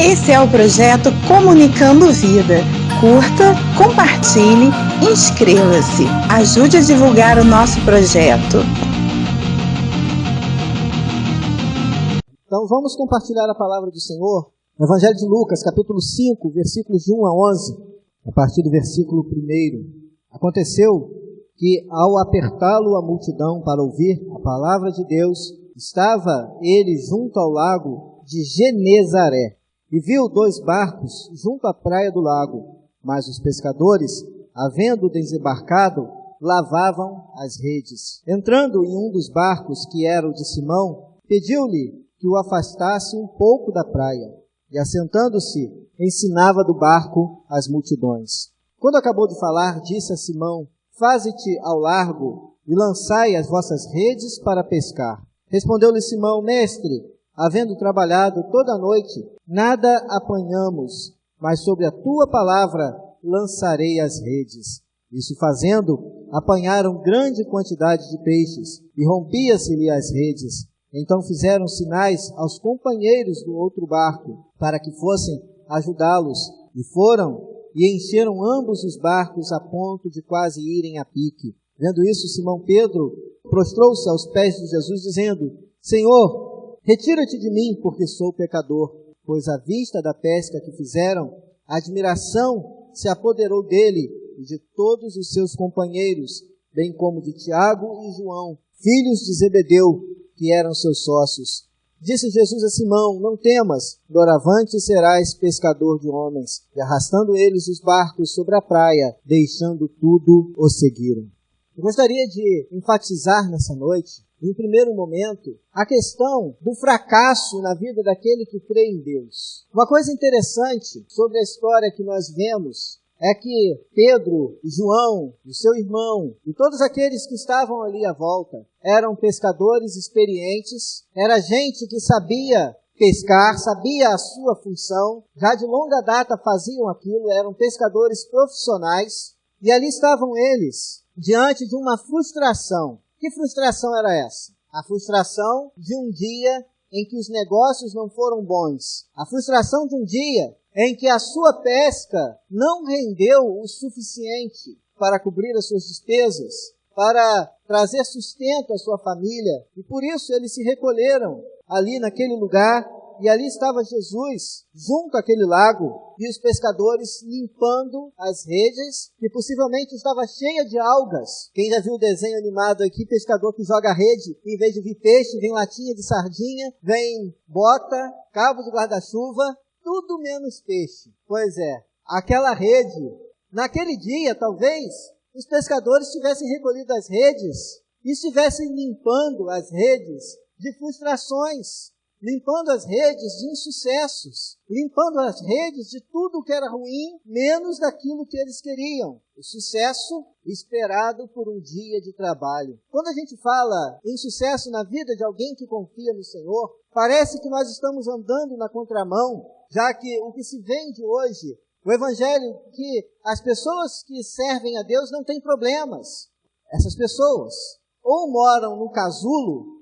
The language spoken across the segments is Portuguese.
Esse é o projeto Comunicando Vida. Curta, compartilhe, inscreva-se. Ajude a divulgar o nosso projeto. Então vamos compartilhar a palavra do Senhor no Evangelho de Lucas, capítulo 5, versículos de 1 a 11, a partir do versículo 1. Aconteceu que, ao apertá-lo a multidão para ouvir a palavra de Deus, estava ele junto ao lago de Genezaré, e viu 2 barcos junto à praia do lago, mas os pescadores, havendo desembarcado, lavavam as redes. Entrando em um dos barcos, que era o de Simão, pediu-lhe que o afastasse um pouco da praia, e assentando-se, ensinava do barco as multidões. Quando acabou de falar, disse a Simão: faze-te ao largo e lançai as vossas redes para pescar. Respondeu-lhe Simão: mestre, havendo trabalhado toda a noite, nada apanhamos, mas sobre a tua palavra lançarei as redes. Isso fazendo, apanharam grande quantidade de peixes, e rompia-se-lhe as redes. Então fizeram sinais aos companheiros do outro barco, para que fossem ajudá-los, e foram e encheram ambos os barcos a ponto de quase irem a pique. Vendo isso, Simão Pedro prostrou-se aos pés de Jesus, dizendo: Senhor, retira-te de mim, porque sou pecador. Pois à vista da pesca que fizeram, a admiração se apoderou dele e de todos os seus companheiros, bem como de Tiago e João, filhos de Zebedeu, que eram seus sócios. Disse Jesus a Simão: não temas, doravante serás pescador de homens. E arrastando eles os barcos sobre a praia, deixando tudo, o seguiram. Eu gostaria de enfatizar nessa noite, em primeiro momento, a questão do fracasso na vida daquele que crê em Deus. Uma coisa interessante sobre a história que nós vemos é que Pedro, João, o seu irmão e todos aqueles que estavam ali à volta eram pescadores experientes, era gente que sabia pescar, sabia a sua função, já de longa data faziam aquilo, eram pescadores profissionais, e ali estavam eles diante de uma frustração. Que frustração era essa? A frustração de um dia em que os negócios não foram bons. A frustração de um dia em que a sua pesca não rendeu o suficiente para cobrir as suas despesas, para trazer sustento à sua família. E por isso eles se recolheram ali naquele lugar, e ali estava Jesus, junto àquele lago, e os pescadores limpando as redes, que possivelmente estava cheia de algas. Quem já viu o desenho animado aqui, pescador que joga a rede, em vez de vir peixe, vem latinha de sardinha, vem bota, cabo de guarda-chuva, tudo menos peixe. Pois é, aquela rede, naquele dia, talvez, os pescadores tivessem recolhido as redes e estivessem limpando as redes de frustrações, limpando as redes de insucessos, limpando as redes de tudo que era ruim, menos daquilo que eles queriam. O sucesso esperado por um dia de trabalho. Quando a gente fala em sucesso na vida de alguém que confia no Senhor, parece que nós estamos andando na contramão, já que o que se vende hoje, o evangelho, que as pessoas que servem a Deus não têm problemas. Essas pessoas ou moram no casulo,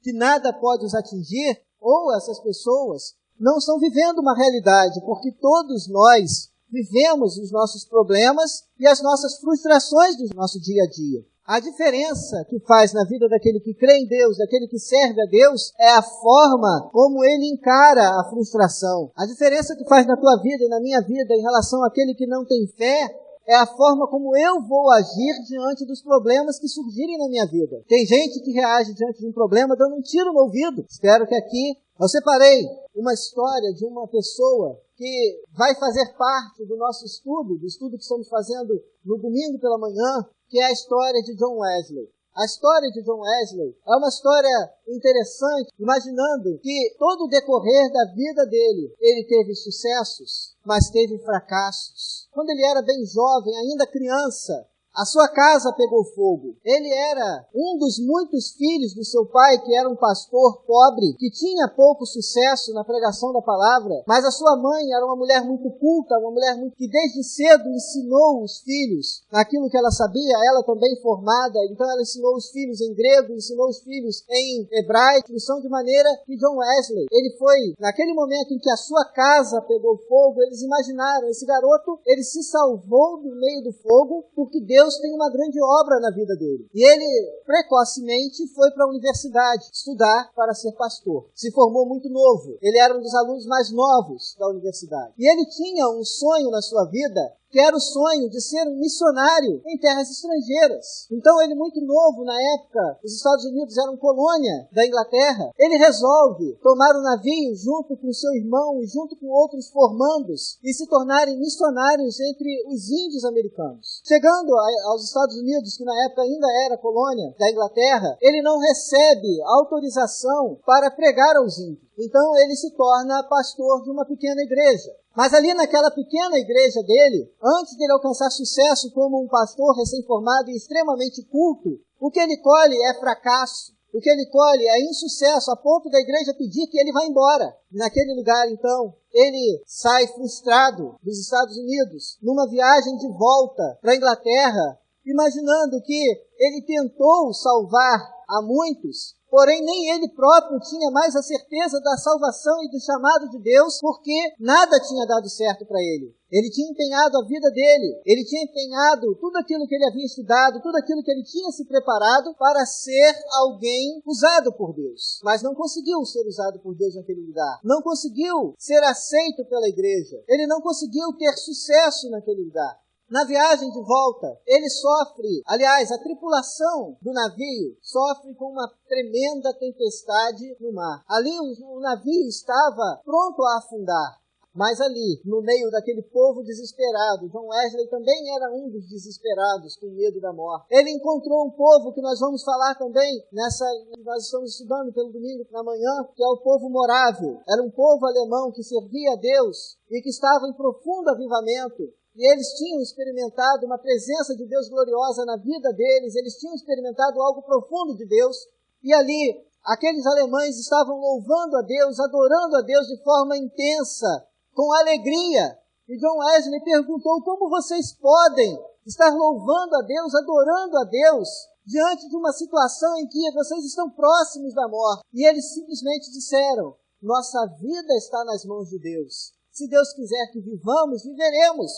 que nada pode os atingir, ou essas pessoas não estão vivendo uma realidade, porque todos nós vivemos os nossos problemas e as nossas frustrações do nosso dia a dia. A diferença que faz na vida daquele que crê em Deus, daquele que serve a Deus, é a forma como ele encara a frustração. A diferença que faz na tua vida e na minha vida em relação àquele que não tem fé, é a forma como eu vou agir diante dos problemas que surgirem na minha vida. Tem gente que reage diante de um problema dando um tiro no ouvido. Espero que aqui eu separei uma história de uma pessoa que vai fazer parte do nosso estudo, do estudo que estamos fazendo no domingo pela manhã, que é a história de John Wesley. A história de John Wesley é uma história interessante, imaginando que todo o decorrer da vida dele, ele teve sucessos, mas teve fracassos. Quando ele era bem jovem, ainda criança, A sua casa pegou fogo. Ele era um dos muitos filhos do seu pai, que era um pastor pobre, que tinha pouco sucesso na pregação da palavra, mas a sua mãe era uma mulher muito culta, uma mulher que desde cedo ensinou os filhos aquilo que ela sabia, ela também formada, então ela ensinou os filhos em grego, ensinou os filhos em hebraico, de maneira que John Wesley, ele foi, naquele momento em que a sua casa pegou fogo, eles imaginaram, esse garoto, ele se salvou do meio do fogo, porque Deus tem uma grande obra na vida dele. E ele, precocemente, foi para a universidade estudar para ser pastor. Se formou muito novo. Ele era um dos alunos mais novos da universidade. E ele tinha um sonho na sua vida, que era o sonho de ser um missionário em terras estrangeiras. Então ele, muito novo na época, os Estados Unidos eram colônia da Inglaterra, ele resolve tomar um navio junto com seu irmão e junto com outros formandos e se tornarem missionários entre os índios americanos. Chegando aos Estados Unidos, que na época ainda era colônia da Inglaterra, ele não recebe autorização para pregar aos índios. Então ele se torna pastor de uma pequena igreja. Mas ali naquela pequena igreja dele, antes de ele alcançar sucesso como um pastor recém-formado e extremamente culto, o que ele colhe é fracasso. O que ele colhe é insucesso, a ponto da igreja pedir que ele vá embora. Naquele lugar, então, ele sai frustrado dos Estados Unidos, numa viagem de volta para a Inglaterra, imaginando que ele tentou salvar a muitos, porém nem ele próprio tinha mais a certeza da salvação e do chamado de Deus, porque nada tinha dado certo para ele. Ele tinha empenhado a vida dele, ele tinha empenhado tudo aquilo que ele havia estudado, tudo aquilo que ele tinha se preparado para ser alguém usado por Deus. Mas não conseguiu ser usado por Deus naquele lugar. Não conseguiu ser aceito pela igreja. Ele não conseguiu ter sucesso naquele lugar. Na viagem de volta, ele sofre, aliás, a tripulação do navio sofre com uma tremenda tempestade no mar. Ali o navio estava pronto a afundar. Mas ali, no meio daquele povo desesperado, John Wesley também era um dos desesperados, com medo da morte. Ele encontrou um povo que nós vamos falar também, nós estamos estudando pelo domingo na manhã, que é o povo morávio. Era um povo alemão que servia a Deus e que estava em profundo avivamento. E eles tinham experimentado uma presença de Deus gloriosa na vida deles, eles tinham experimentado algo profundo de Deus. E ali, aqueles alemães estavam louvando a Deus, adorando a Deus de forma intensa, com alegria. E John Wesley perguntou: como vocês podem estar louvando a Deus, adorando a Deus, diante de uma situação em que vocês estão próximos da morte? E eles simplesmente disseram: nossa vida está nas mãos de Deus. Se Deus quiser que vivamos, viveremos.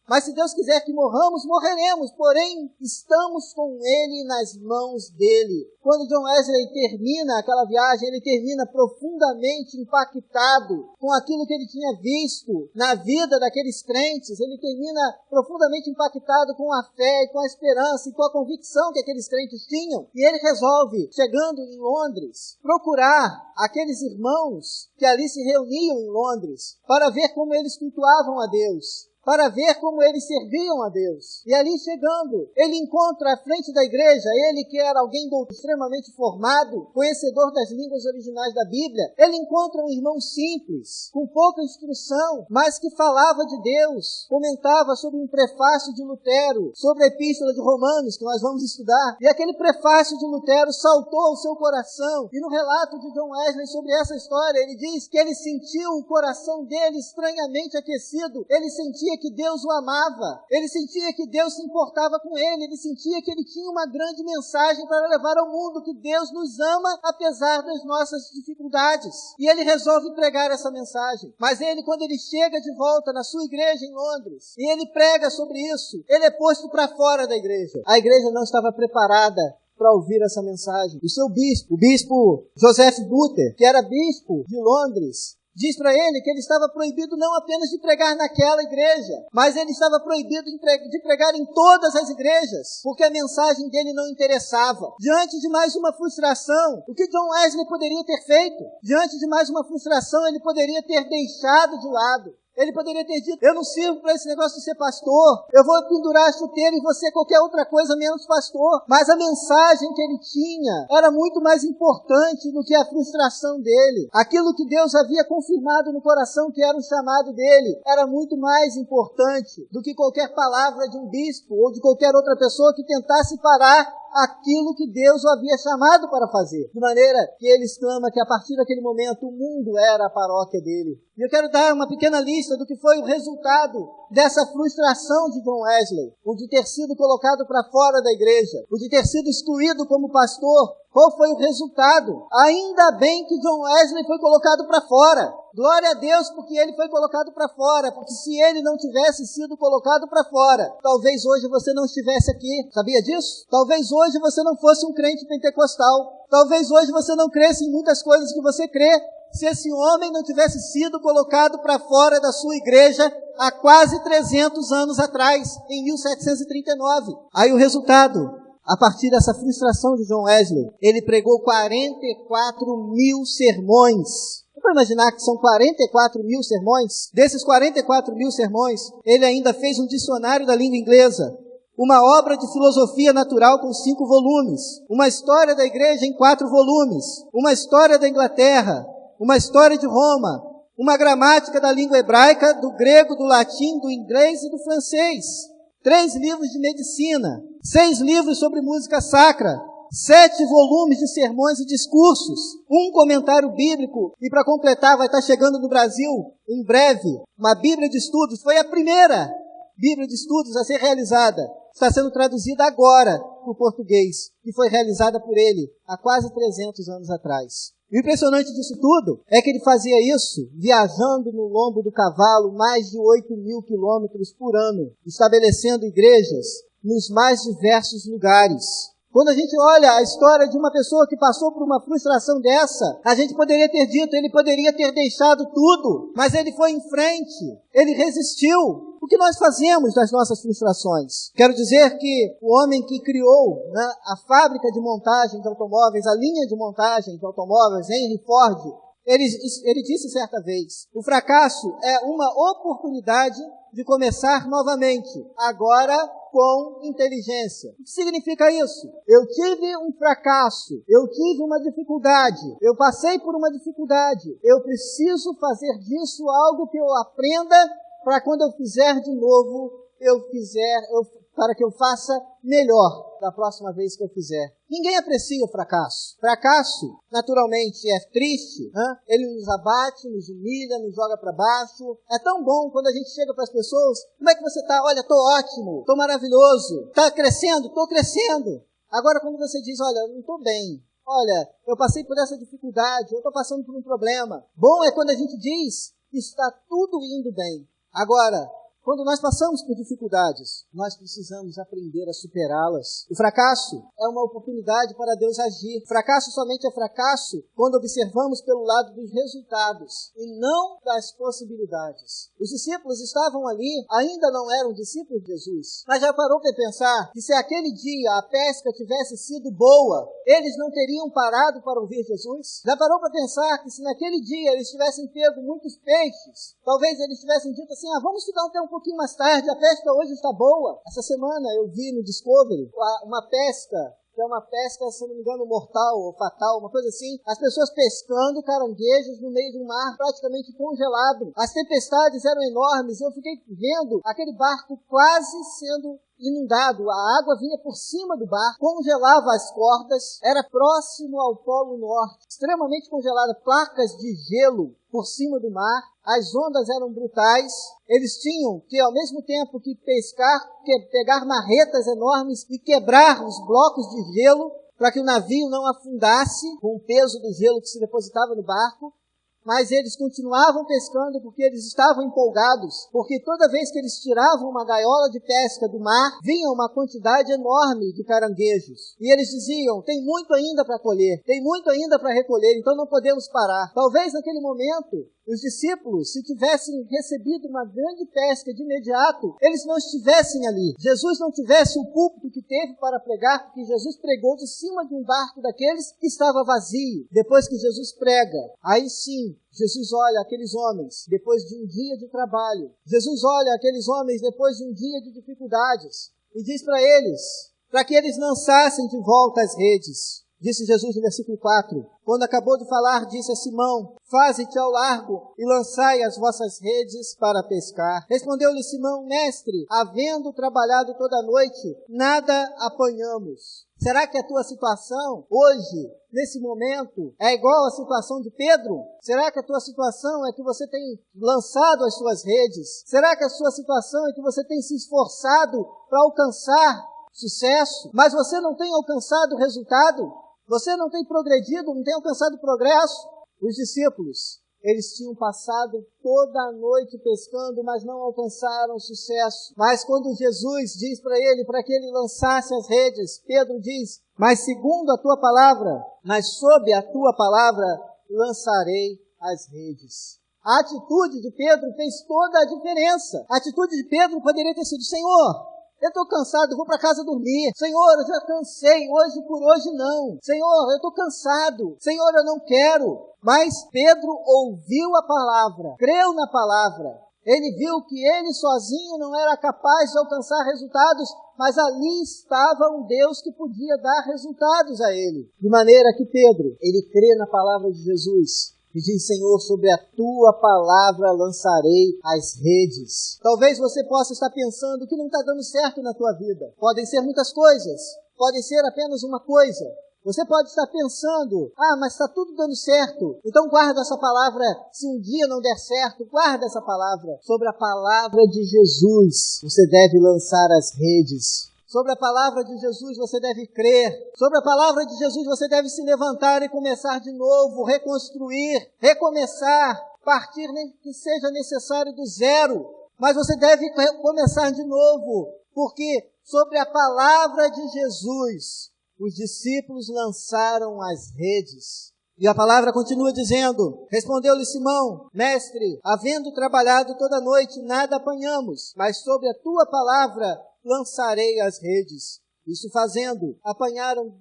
Mas se Deus quiser que morramos, morreremos. Porém, estamos com Ele nas mãos dEle. Quando John Wesley termina aquela viagem, ele termina profundamente impactado com aquilo que ele tinha visto na vida daqueles crentes. Ele termina profundamente impactado com a fé, com a esperança e com a convicção que aqueles crentes tinham. E ele resolve, chegando em Londres, procurar aqueles irmãos que ali se reuniam em Londres para ver como eles cultuavam a Deus, para ver como eles serviam a Deus. E ali chegando, ele encontra à frente da igreja, ele que era alguém extremamente formado, conhecedor das línguas originais da Bíblia, ele encontra um irmão simples, com pouca instrução, mas que falava de Deus, comentava sobre um prefácio de Lutero, sobre a Epístola de Romanos, que nós vamos estudar. E aquele prefácio de Lutero saltou ao seu coração. E no relato de John Wesley sobre essa história, ele diz que ele sentiu o coração dele estranhamente aquecido. Ele sentia que Deus o amava, ele sentia que Deus se importava com ele sentia que ele tinha uma grande mensagem para levar ao mundo, que Deus nos ama apesar das nossas dificuldades. E ele resolve pregar essa mensagem. Mas ele, quando ele chega de volta na sua igreja em Londres, e ele prega sobre isso, ele é posto para fora da igreja. A igreja não estava preparada para ouvir essa mensagem. O seu bispo, o bispo Joseph Luther, que era bispo de Londres, diz para ele que ele estava proibido não apenas de pregar naquela igreja, mas ele estava proibido de pregar em todas as igrejas, porque a mensagem dele não interessava. Diante de mais uma frustração, o que John Wesley poderia ter feito? Diante de mais uma frustração, ele poderia ter deixado de lado. Ele poderia ter dito, eu não sirvo para esse negócio de ser pastor, eu vou pendurar a chuteira e vou ser qualquer outra coisa menos pastor. Mas a mensagem que ele tinha era muito mais importante do que a frustração dele. Aquilo que Deus havia confirmado no coração que era o chamado dele, era muito mais importante do que qualquer palavra de um bispo ou de qualquer outra pessoa que tentasse parar aquilo que Deus o havia chamado para fazer. De maneira que ele exclama que a partir daquele momento o mundo era a paróquia dele. E eu quero dar uma pequena lista do que foi o resultado dessa frustração de John Wesley, o de ter sido colocado para fora da igreja, o de ter sido excluído como pastor. Qual foi o resultado? Ainda bem que John Wesley foi colocado para fora. Glória a Deus porque ele foi colocado para fora, porque se ele não tivesse sido colocado para fora, talvez hoje você não estivesse aqui. Sabia disso? Talvez hoje você não fosse um crente pentecostal. Talvez hoje você não cresça em muitas coisas que você crê, se esse homem não tivesse sido colocado para fora da sua igreja há quase 300 anos atrás, em 1739. Aí o resultado, a partir dessa frustração de John Wesley, ele pregou 44.000 sermões. Para imaginar que são 44.000 sermões, desses 44.000 sermões, ele ainda fez um dicionário da língua inglesa, uma obra de filosofia natural com 5 volumes, uma história da igreja em 4 volumes, uma história da Inglaterra, uma história de Roma, uma gramática da língua hebraica, do grego, do latim, do inglês e do francês, 3 livros de medicina, 6 livros sobre música sacra, 7 volumes de sermões e discursos, um comentário bíblico, e para completar vai estar chegando no Brasil, em breve, uma Bíblia de Estudos. Foi a primeira Bíblia de Estudos a ser realizada. Está sendo traduzida agora para o português, que foi realizada por ele há quase 300 anos atrás. O impressionante disso tudo é que ele fazia isso viajando no lombo do cavalo mais de 8.000 quilômetros por ano, estabelecendo igrejas nos mais diversos lugares. Quando a gente olha a história de uma pessoa que passou por uma frustração dessa, a gente poderia ter dito, ele poderia ter deixado tudo, mas ele foi em frente, ele resistiu. O que nós fazemos das nossas frustrações? Quero dizer que o homem que criou, a fábrica de montagem de automóveis, a linha de montagem de automóveis, Henry Ford, ele disse certa vez, o fracasso é uma oportunidade de começar novamente, agora com inteligência. O que significa isso? Eu tive um fracasso, eu tive uma dificuldade, eu passei por uma dificuldade, eu preciso fazer disso algo que eu aprenda para quando eu fizer de novo, para que eu faça melhor da próxima vez que eu fizer. Ninguém aprecia o fracasso. Fracasso, naturalmente, é triste. Ele nos abate, nos humilha, nos joga para baixo. É tão bom quando a gente chega para as pessoas, como é que você está? Olha, estou ótimo, estou maravilhoso. Está crescendo? Estou crescendo. Agora, quando você diz, olha, não estou bem. Olha, eu passei por essa dificuldade, eu estou passando por um problema. Bom é quando a gente diz que está tudo indo bem. Agora, quando nós passamos por dificuldades, nós precisamos aprender a superá-las. O fracasso é uma oportunidade para Deus agir. Fracasso somente é fracasso quando observamos pelo lado dos resultados e não das possibilidades. Os discípulos estavam ali, ainda não eram discípulos de Jesus, mas já parou para pensar que se aquele dia a pesca tivesse sido boa, eles não teriam parado para ouvir Jesus? Já parou para pensar que se naquele dia eles tivessem pego muitos peixes, talvez eles tivessem dito assim, vamos ficar até um pouquinho mais tarde, a pesca hoje está boa. Essa semana eu vi no Discovery uma pesca, que é uma pesca, se não me engano, mortal ou fatal, uma coisa assim. As pessoas pescando caranguejos no meio de um mar praticamente congelado. As tempestades eram enormes. Eu fiquei vendo aquele barco quase sendo inundado. A água vinha por cima do barco, congelava as cordas, era próximo ao Polo Norte, extremamente congelada, placas de gelo por cima do mar, as ondas eram brutais, eles tinham que, ao mesmo tempo que pescar, pegar marretas enormes e quebrar os blocos de gelo para que o navio não afundasse com o peso do gelo que se depositava no barco. Mas eles continuavam pescando porque eles estavam empolgados, porque toda vez que eles tiravam uma gaiola de pesca do mar, vinha uma quantidade enorme de caranguejos. E eles diziam, tem muito ainda para colher, tem muito ainda para recolher, então não podemos parar. Talvez naquele momento, os discípulos, se tivessem recebido uma grande pesca de imediato, eles não estivessem ali. Jesus não tivesse o púlpito que teve para pregar, porque Jesus pregou de cima de um barco daqueles que estava vazio. Depois que Jesus prega, aí sim, Sim, Jesus olha aqueles homens depois de um dia de trabalho. Jesus olha aqueles homens depois de um dia de dificuldades e diz para eles, para que eles lançassem de volta as redes. Disse Jesus no versículo 4, quando acabou de falar, disse a Simão, faze-te ao largo e lançai as vossas redes para pescar. Respondeu-lhe Simão, mestre, havendo trabalhado toda a noite, nada apanhamos. Será que a tua situação hoje, nesse momento, é igual à situação de Pedro? Será que a tua situação é que você tem lançado as suas redes? Será que a sua situação é que você tem se esforçado para alcançar sucesso, mas você não tem alcançado resultado? Você não tem progredido, não tem alcançado progresso? Os discípulos, eles tinham passado toda a noite pescando, mas não alcançaram sucesso. Mas quando Jesus diz para ele, para que ele lançasse as redes, Pedro diz, mas segundo a tua palavra, mas sob a tua palavra, lançarei as redes. A atitude de Pedro fez toda a diferença. A atitude de Pedro poderia ter sido, Senhor, eu estou cansado, eu vou para casa dormir. Senhor, eu já cansei, hoje por hoje não. Senhor, eu estou cansado. Senhor, eu não quero. Mas Pedro ouviu a palavra, creu na palavra. Ele viu que ele sozinho não era capaz de alcançar resultados, mas ali estava um Deus que podia dar resultados a ele. De maneira que Pedro, ele crê na palavra de Jesus. E diz, Senhor, sobre a tua palavra lançarei as redes. Talvez você possa estar pensando que não está dando certo na tua vida. Podem ser muitas coisas, podem ser apenas uma coisa. Você pode estar pensando, mas está tudo dando certo. Então guarda essa palavra, se um dia não der certo, guarda essa palavra. Sobre a palavra de Jesus, você deve lançar as redes. Sobre a palavra de Jesus você deve crer. Sobre a palavra de Jesus você deve se levantar e começar de novo, reconstruir, recomeçar, partir nem que seja necessário do zero. Mas você deve começar de novo, porque sobre a palavra de Jesus, os discípulos lançaram as redes. E a palavra continua dizendo, respondeu-lhe Simão, mestre, havendo trabalhado toda a noite, nada apanhamos, mas sobre a tua palavra lançarei as redes. Isso fazendo, apanharam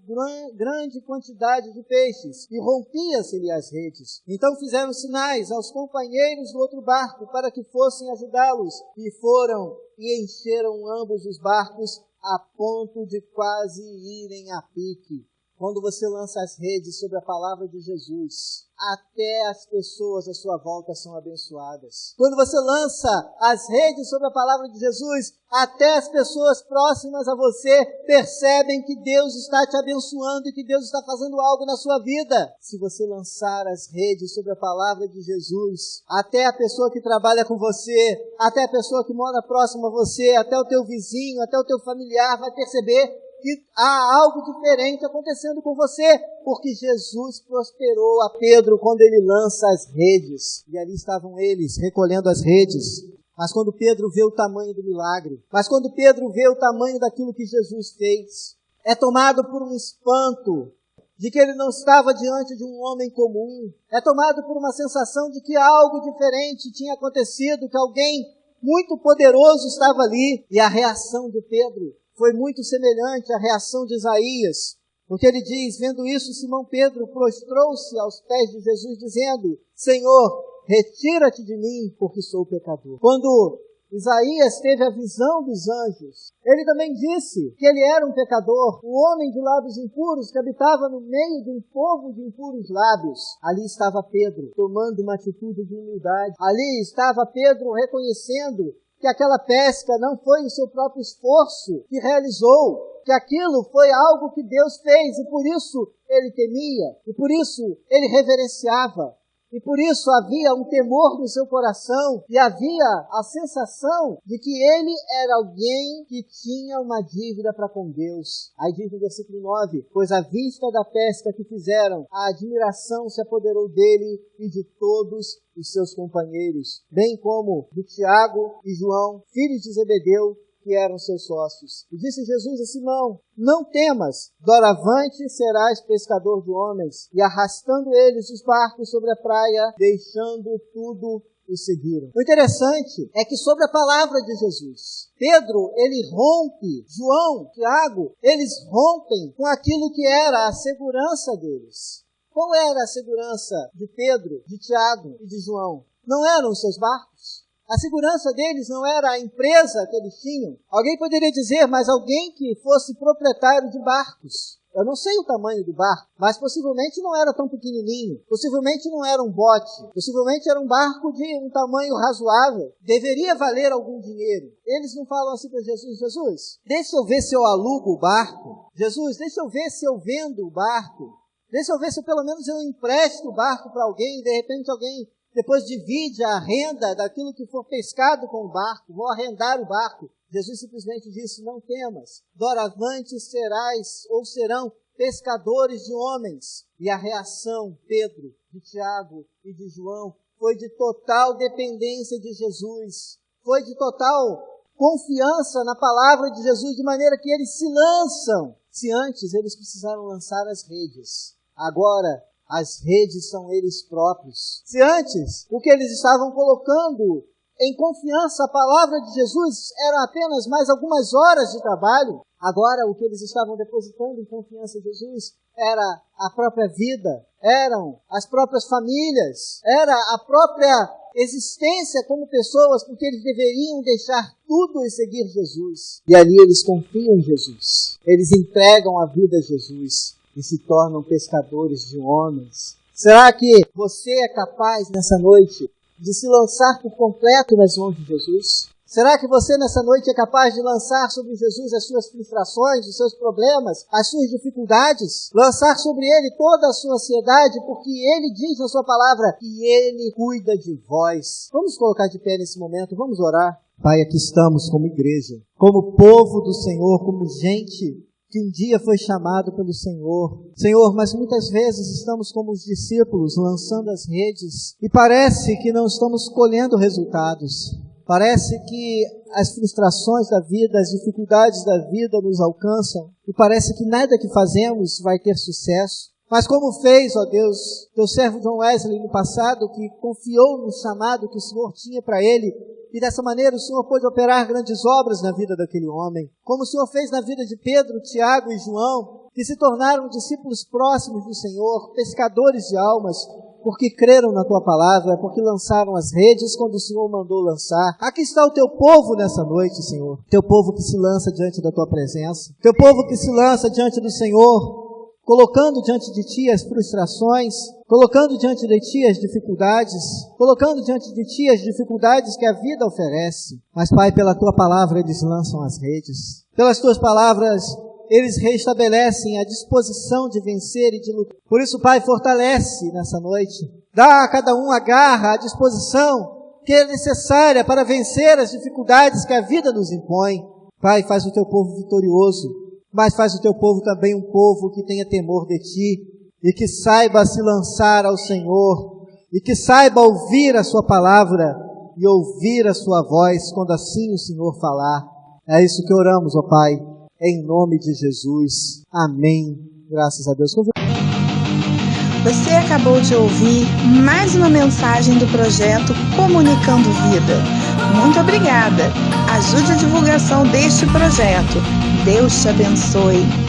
grande quantidade de peixes e rompia-se-lhe as redes. Então fizeram sinais aos companheiros do outro barco para que fossem ajudá-los. E foram e encheram ambos os barcos a ponto de quase irem a pique. Quando você lança as redes sobre a palavra de Jesus, até as pessoas à sua volta são abençoadas. Quando você lança as redes sobre a palavra de Jesus, até as pessoas próximas a você percebem que Deus está te abençoando e que Deus está fazendo algo na sua vida. Se você lançar as redes sobre a palavra de Jesus, até a pessoa que trabalha com você, até a pessoa que mora próximo a você, até o teu vizinho, até o teu familiar vai perceber que há algo diferente acontecendo com você, porque Jesus prosperou a Pedro quando ele lança as redes. E ali estavam eles, recolhendo as redes. Mas quando Pedro vê o tamanho do milagre, mas quando Pedro vê o tamanho daquilo que Jesus fez, é tomado por um espanto de que ele não estava diante de um homem comum. É tomado por uma sensação de que algo diferente tinha acontecido, que alguém muito poderoso estava ali. E a reação de Pedro foi muito semelhante à reação de Isaías, porque ele diz, vendo isso, Simão Pedro prostrou-se aos pés de Jesus, dizendo, Senhor, retira-te de mim, porque sou pecador. Quando Isaías teve a visão dos anjos, ele também disse que ele era um pecador, um homem de lábios impuros, que habitava no meio de um povo de impuros lábios. Ali estava Pedro, tomando uma atitude de humildade. Ali estava Pedro reconhecendo que aquela pesca não foi o seu próprio esforço que realizou, que aquilo foi algo que Deus fez, e por isso ele temia, e por isso ele reverenciava, e por isso havia um temor no seu coração, e havia a sensação de que ele era alguém que tinha uma dívida para com Deus. Aí diz no versículo 9, pois à vista da pesca que fizeram, a admiração se apoderou dele e de todos os seus companheiros, bem como de Tiago e João, filhos de Zebedeu, que eram seus sócios. E disse Jesus a Simão, não temas, doravante serás pescador de homens. E arrastando eles os barcos sobre a praia, deixando tudo, o seguiram. O interessante é que sobre a palavra de Jesus, Pedro, ele rompe, João, Tiago, eles rompem com aquilo que era a segurança deles. Qual era a segurança de Pedro, de Tiago e de João? Não eram os seus barcos? A segurança deles não era a empresa que eles tinham? Alguém poderia dizer, mas alguém que fosse proprietário de barcos. Eu não sei o tamanho do barco, mas possivelmente não era tão pequenininho. Possivelmente não era um bote. Possivelmente era um barco de um tamanho razoável. Deveria valer algum dinheiro. Eles não falam assim para Jesus, Jesus, deixa eu ver se eu alugo o barco. Jesus, deixa eu ver se eu vendo o barco. Deixa eu ver se pelo menos eu empresto o barco para alguém e de repente alguém depois divide a renda daquilo que for pescado com o barco. Vou arrendar o barco. Jesus simplesmente disse, não temas, doravante serás ou serão pescadores de homens. E a reação, Pedro, de Tiago e de João, foi de total dependência de Jesus. Foi de total confiança na palavra de Jesus, de maneira que eles se lançam. Se antes eles precisaram lançar as redes, agora as redes são eles próprios. Se antes o que eles estavam colocando em confiança, a palavra de Jesus era apenas mais algumas horas de trabalho. Agora, o que eles estavam depositando em confiança em Jesus era a própria vida, eram as próprias famílias, era a própria existência como pessoas, porque eles deveriam deixar tudo e seguir Jesus. E ali eles confiam em Jesus. Eles entregam a vida a Jesus e se tornam pescadores de homens. Será que você é capaz nessa noite de se lançar por completo nas mãos de Jesus? Será que você nessa noite é capaz de lançar sobre Jesus as suas frustrações, os seus problemas, as suas dificuldades? Lançar sobre Ele toda a sua ansiedade, porque Ele diz na sua palavra que Ele cuida de vós. Vamos colocar de pé nesse momento, vamos orar. Pai, aqui estamos como igreja, como povo do Senhor, como gente que um dia foi chamado pelo Senhor. Senhor, mas muitas vezes estamos como os discípulos, lançando as redes, e parece que não estamos colhendo resultados. Parece que as frustrações da vida, as dificuldades da vida nos alcançam, e parece que nada que fazemos vai ter sucesso. Mas como fez, ó Deus, teu servo John Wesley no passado, que confiou no chamado que o Senhor tinha para ele, e dessa maneira o Senhor pôde operar grandes obras na vida daquele homem. Como o Senhor fez na vida de Pedro, Tiago e João, que se tornaram discípulos próximos do Senhor, pescadores de almas, porque creram na tua palavra, porque lançaram as redes quando o Senhor mandou lançar. Aqui está o teu povo nessa noite, Senhor. Teu povo que se lança diante da tua presença. Teu povo que se lança diante do Senhor, colocando diante de ti as frustrações, colocando diante de ti as dificuldades, colocando diante de ti as dificuldades que a vida oferece. Mas, Pai, pela tua palavra eles lançam as redes. Pelas tuas palavras eles restabelecem a disposição de vencer e de lutar. Por isso, Pai, fortalece nessa noite. Dá a cada um a garra, a disposição que é necessária para vencer as dificuldades que a vida nos impõe. Pai, faz o teu povo vitorioso, mas faz o teu povo também um povo que tenha temor de ti e que saiba se lançar ao Senhor e que saiba ouvir a sua palavra e ouvir a sua voz quando assim o Senhor falar. É isso que oramos, ó Pai, em nome de Jesus. Amém. Graças a Deus. Você acabou de ouvir mais uma mensagem do projeto Comunicando Vida. Muito obrigada. Ajude a divulgação deste projeto. Deus te abençoe.